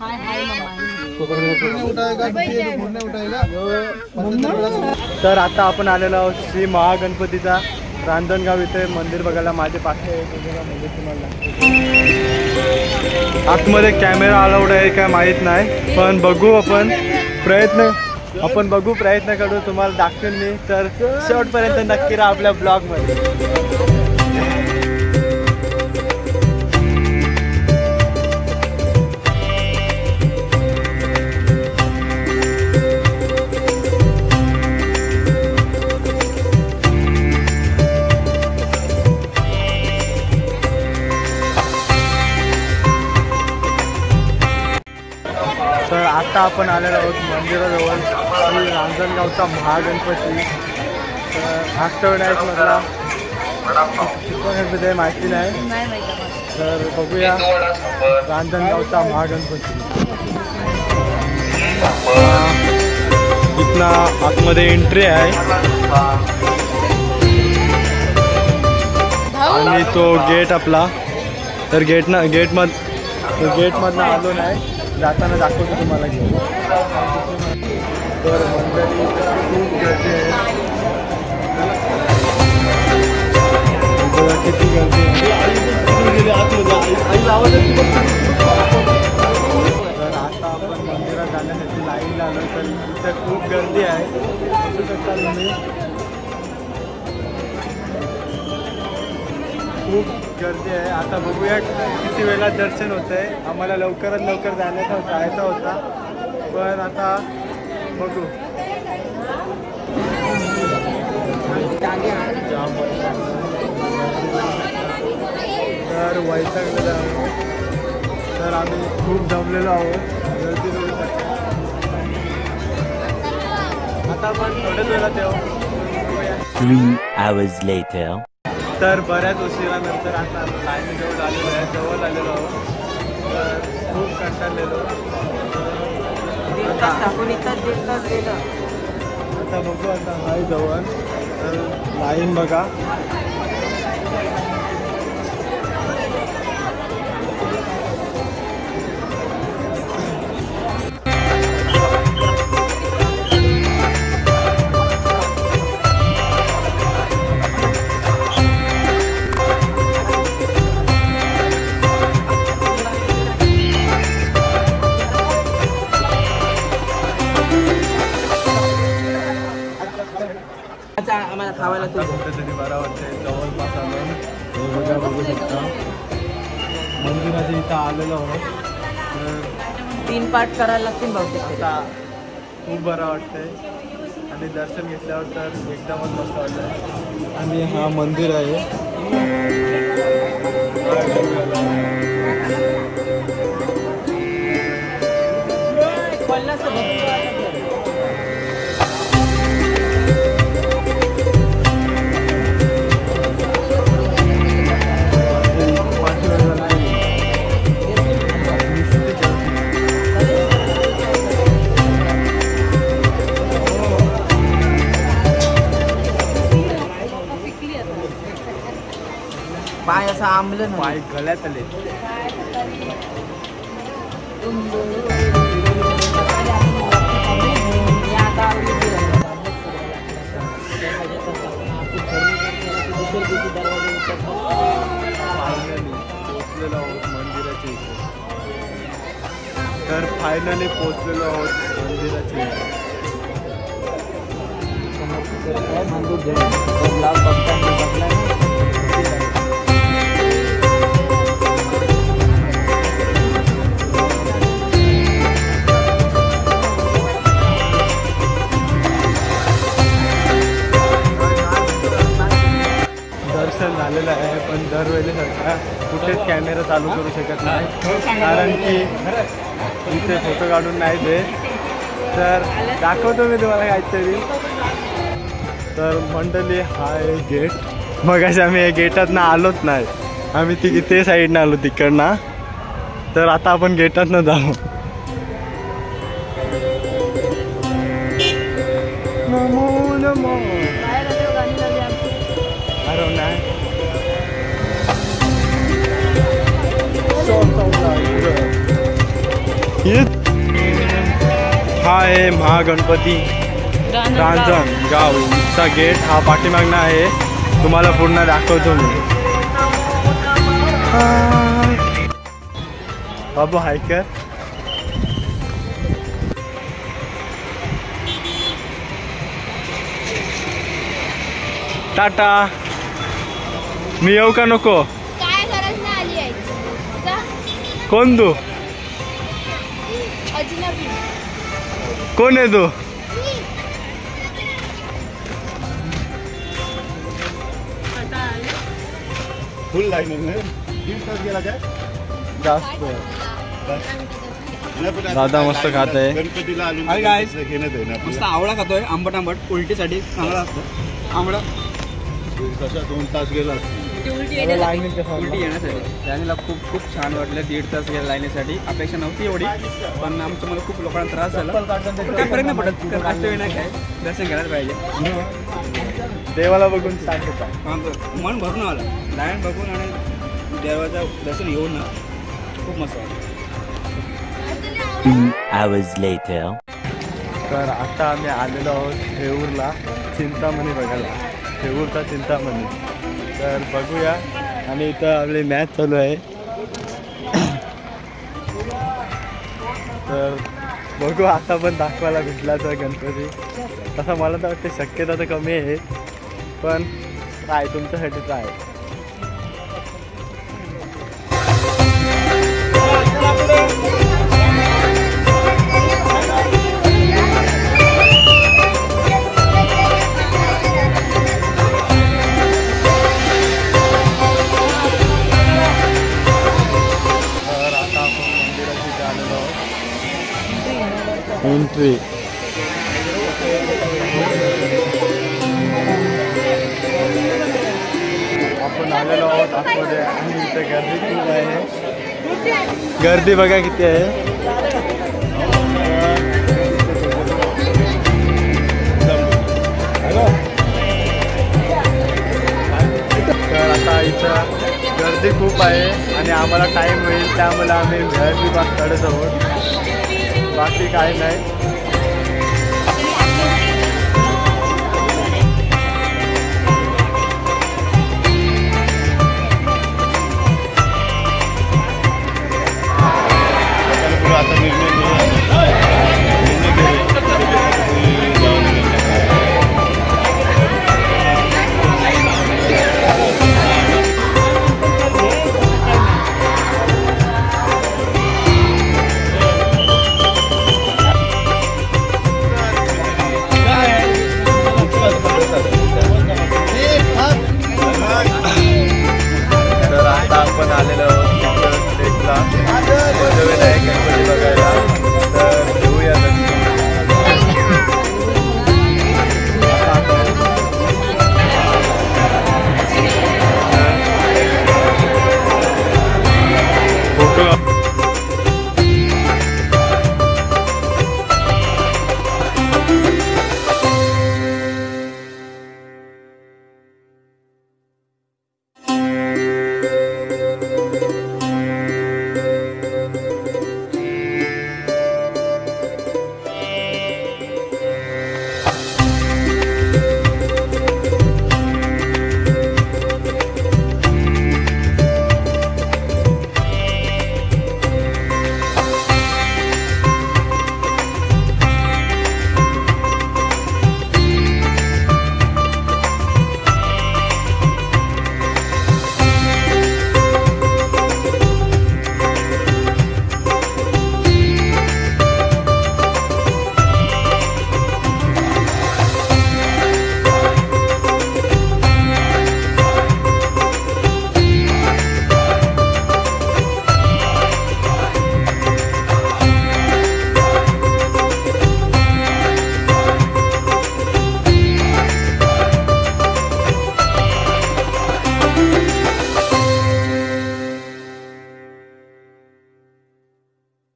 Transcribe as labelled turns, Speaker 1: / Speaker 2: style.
Speaker 1: तर आता आपण आलेलो आहोत श्री महागणपतीचा रांजणगाव इथे मंदिर बघायला. माझे पाठे म्हणजे तुम्हाला आतमध्ये कॅमेरा अलाउड आहे काय माहीत नाही, पण बघू आपण प्रयत्न करू, तुम्हाला दाखवेन मी. तर शेवटपर्यंत नक्की राहा आपल्या ब्लॉगमध्ये. तर आता आपण आलेलो आहोत मंदिराजवळ श्री रांजणगावचा महागणपती. तर अष्टविनायकमधला गणपती माहिती नाही, तर बघूया रांजणगावचा महागणपती. इथना आतमध्ये एंट्री आहे आणि तो गेट आपला. तर गेटमधनं आलो नाही, जाताना दाखवतो तुम्हाला घेऊन. तर मंडळी खूप गर्दी आहे, किती गर्दी आहे. तर आता आपण मंदिरात जाण्यासाठी लाईनला आलो. तर इथे खूप गर्दी आहे, बघू शकता तुम्ही. खूप गर्दी आहे. आता बघूया किती वेळा दर्शन होत आहे. आम्हाला लवकरात लवकर जायचा होता, पण आता बघू. तर वैतागलेलो आहोत, तर आम्ही खूप जमलेलो आहोत. गर्दी आता आपण थोड्याच वेळात येऊ.
Speaker 2: 3 hours later.
Speaker 1: तर बऱ्याच उशिरानंतर आता लाईनीजवळ आलेलो आहे, जवळ आलेलो आहोत. तर खूप कंटाळलेलो. आता बघू, आता हाय जवळ. तर लाईन बघा.
Speaker 3: आम्हाला खावायला
Speaker 1: कुठेतरी बरा वाटतंय. जवळपास आलो, बघा बघू शकता मंदिराच्या इथं आलेलो आहोत. तर
Speaker 3: 3 पाठ करायला लागतील बहुतेक.
Speaker 1: आता खूप बरं वाटतंय आणि दर्शन घेतल्यावर तर एकदमच मस्त वाटतंय. आणि हा मंदिर आहे.
Speaker 3: पाय असं आंबलं,
Speaker 1: पाय गळ्यात आले. पोचलेलो आहोत मंदिराच्या इथे. तर फायनली पोचलेलो आहोत मंदिराच्या इथे. दर्शन झालेलं आहे, पण दरवेळेसारखा कुठेच कॅमेरा चालू करू शकत नाही, कारण की इथे फोटो काढून नाही देत. तर दाखवतो मी तुम्हाला काहीतरी. तर मंडळी हा आहे गेट. मग अशा आम्ही या गेटातनं आलोच नाही, आम्ही ते साईडनं आलो तिकडनं. तर आता आपण गेटातनं जाऊ. नमो नमो. अरे नाही हा आहे महागणपती रांजणगावचा गेट. हा पाठीमागणं आहे, तुम्हाला पूर्ण दाखवतो मी. बाबू हायकर. टाटा. मी येऊ का नको?
Speaker 4: काय गरज नाही आली यायची. जा.
Speaker 1: कोण तू?
Speaker 4: अजनबी.
Speaker 1: कोण आहे तू?
Speaker 5: फुल लाईन आहे. 1.5 तास गेला काय?
Speaker 1: जास्त. दादा मस्त खात आहे.
Speaker 5: गणपतीला आलो
Speaker 6: हाय guys.
Speaker 5: घेण्यात आहे ना
Speaker 6: मस्त आवळा खातोय, आंबट आंबट. उलटीसाठी चांगला असतो आंबळा.
Speaker 5: कशा 2 तास गेला.
Speaker 6: उलटी येण्यासाठी त्याला खूप खूप छान वाटलं. 1.5 तास गेला लाईनीसाठी. अपेक्षा नव्हती एवढी, पण आमचं मला खूप लोकांना त्रास झाला. पण काय फरक नाही पडत, अष्टविनायक आहे, दर्शन घ्यायला पाहिजे.
Speaker 1: देवाला बघून शांत होता.
Speaker 6: मन भरून आलं लाईन बघून आणि देवाचं दर्शन घेऊन ना. खूप मस्त वाटलं.
Speaker 2: 2 hours later.
Speaker 1: तर आता आम्ही आलेलो आहोत थेऊरला चिंतामणी बघायला. थेऊरचा चिंतामणी. तर बघूया. आणि इथं आपली मॅच चालू आहे. तर बघू आता पण दाखवायला भेटला तर गणपती. तसं मला तर वाटते शक्यता तर कमी आहे, पण काय तुमच्यासाठी काय. एंट्री. आपण आलेलो आहोत आतमध्ये आणि इथे गर्दी खूप आहे. गर्दी बघा किती आहे. तर आता इथं गर्दी खूप आहे आणि आम्हाला टाईम होईल, त्यामुळे आम्ही VIP बसकडे आहोत. बाकी काय नाही.
Speaker 5: आता निर्णय
Speaker 1: तर आता आपण आलेलो आहोत स्टेजला. गणपती बघायला.